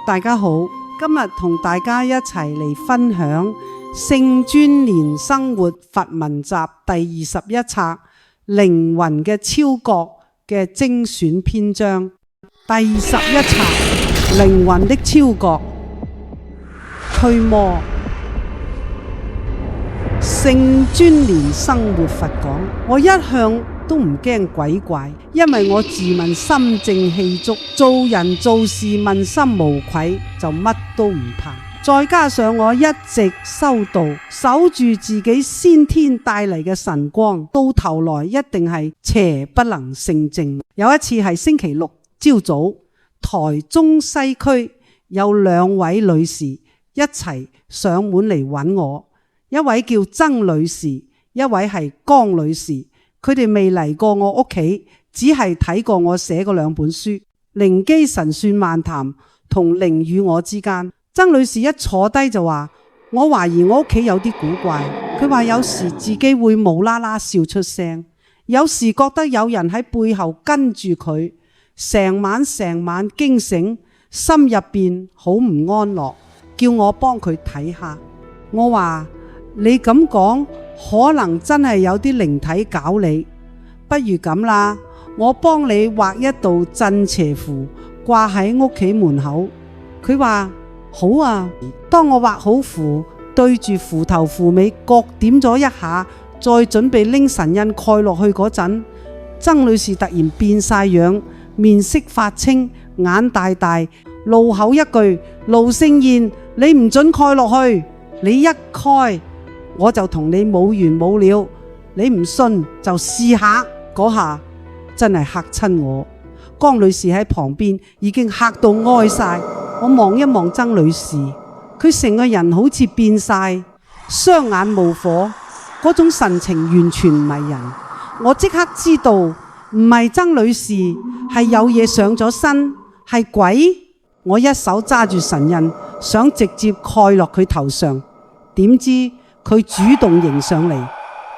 大家好，今日同大家一齊嚟分享《聖尊年生活佛文集》第21冊靈魂嘅超覺嘅精選篇章。第21冊靈魂的超覺。驅魔。聖尊年生活佛講，我一向都唔驚鬼怪，因為我自問心正氣足，做人做事問心無愧，就乜都唔怕。再加上我一直修道，守住自己先天帶嚟嘅神光，到頭來一定係邪不能勝正。有一次係星期六朝早，台中西區有兩位女士一齊上門嚟揾我，一位叫曾女士，一位係江女士。佢哋未嚟過我屋企，只係睇過我寫嗰兩本書《靈機神算漫談》同《靈與我之間》。曾女士一坐低就話：我懷疑我屋企有啲古怪。佢話有時自己會無啦啦笑出聲，有時覺得有人喺背後跟住佢，成晚驚醒，心入邊好唔安樂，叫我幫佢睇下。我話：你咁講，可能真係有啲靈體搞你，不如咁啦，我幫你畫一道鎮邪符掛喺屋企門口。佢話好啊。當我畫好符，對住符頭符尾各點咗一下，再準備拎神印蓋落去嗰陣，曾女士突然變晒樣，面色發青，眼大大，怒口一句：盧聖賢，你唔准蓋落去，你一蓋我就同你冇完冇了，你唔信就試下。嗰下真係嚇親我。江女士喺旁邊已經嚇到呆晒。我望一望曾女士，佢成個人好似變晒，雙眼冒火，嗰種神情完全唔係人。我即刻知道唔係曾女士，係有嘢上咗身，係鬼。我一手揸住神印，想直接蓋落佢頭上，點知佢主動迎上嚟，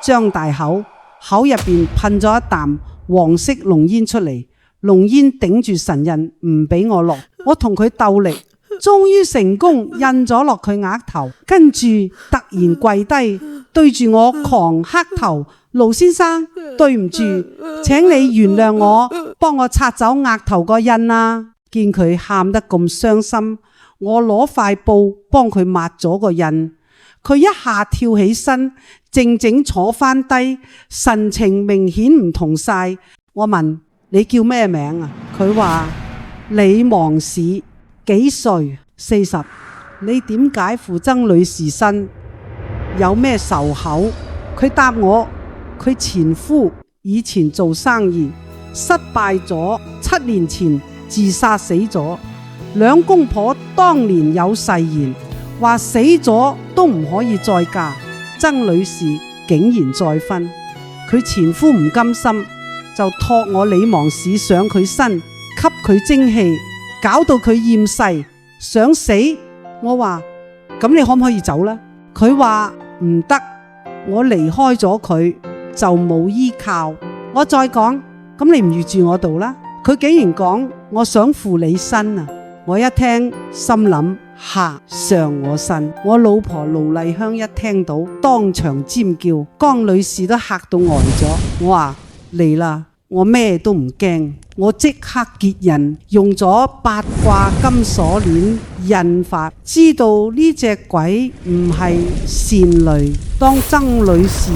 張大口，口入邊噴咗一啖黃色濃煙出嚟，濃煙頂住神印唔俾我落。我同佢鬥力，終於成功印咗落佢額頭，跟住突然跪低對住我狂黑頭：盧先生，對唔住，請你原諒我，幫我拆走額頭個印啊。見佢喊得咁傷心，我攞塊布幫佢抹咗個印。佢一下跳起身，靜靜坐翻低，神情明顯唔同晒。我問：你叫咩名啊？佢話：李望市，幾歲？40。你點解附曾女士身？有咩仇口？佢答我：佢前夫以前做生意失敗咗，7年前自殺死咗。兩公婆當年有誓言，話死咗都唔可以再嫁。曾女士竟然再婚，佢前夫唔甘心，就託我李望市上佢身，吸佢精氣，搞到佢厭世想死。我話：咁你可唔可以走呢？佢話唔得，我離開咗佢就冇依靠。我再講：咁你唔預住我度啦？佢竟然講：我想附你身啊！我一聽心諗：吓，上我身。我老婆盧麗香一聽到當場尖叫，江女士都嚇到呆咗。我話：嚟啦，我咩都唔驚。我即刻結印，用咗8卦金鎖鏈印法，知道呢隻鬼唔係善類。當曾女士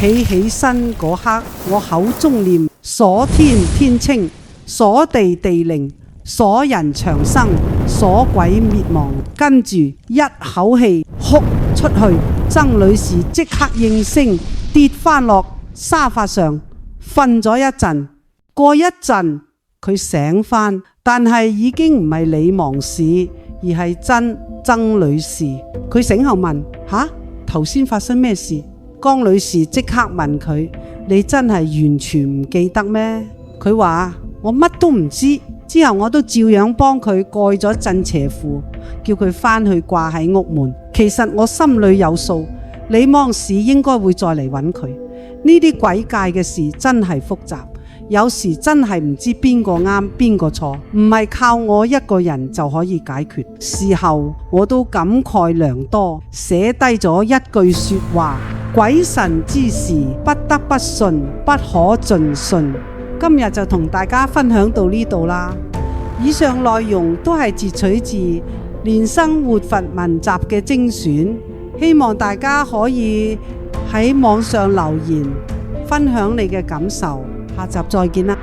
企起身嗰刻，我口中念：鎖天天清，鎖地地靈，鎖人長生，鎖鬼滅亡。跟住一口氣哭出去，曾女士即刻應聲跌翻落沙發上，瞓咗一陣。過一陣佢醒翻，但係已經唔係李望市，而係曾女士。佢醒後問：吓，頭先發生咩事？江女士即刻問佢：你真係完全唔記得咩？佢話：我乜都唔知。之後我都照樣幫佢蓋咗鎮邪符，叫佢翻去掛喺屋門。其實我心裏有數，李望市應該會再嚟揾佢。呢啲鬼界嘅事真係複雜，有時真係唔知邊個啱邊個錯，唔係靠我一個人就可以解決。事後我都感慨良多，寫低咗一句說話：鬼神之事不得不信，不可盡信。今日就同大家分享到呢度啦。以上內容都係截取自蓮生活佛文集嘅精選，希望大家可以喺網上留言分享你嘅感受。下集再見啦。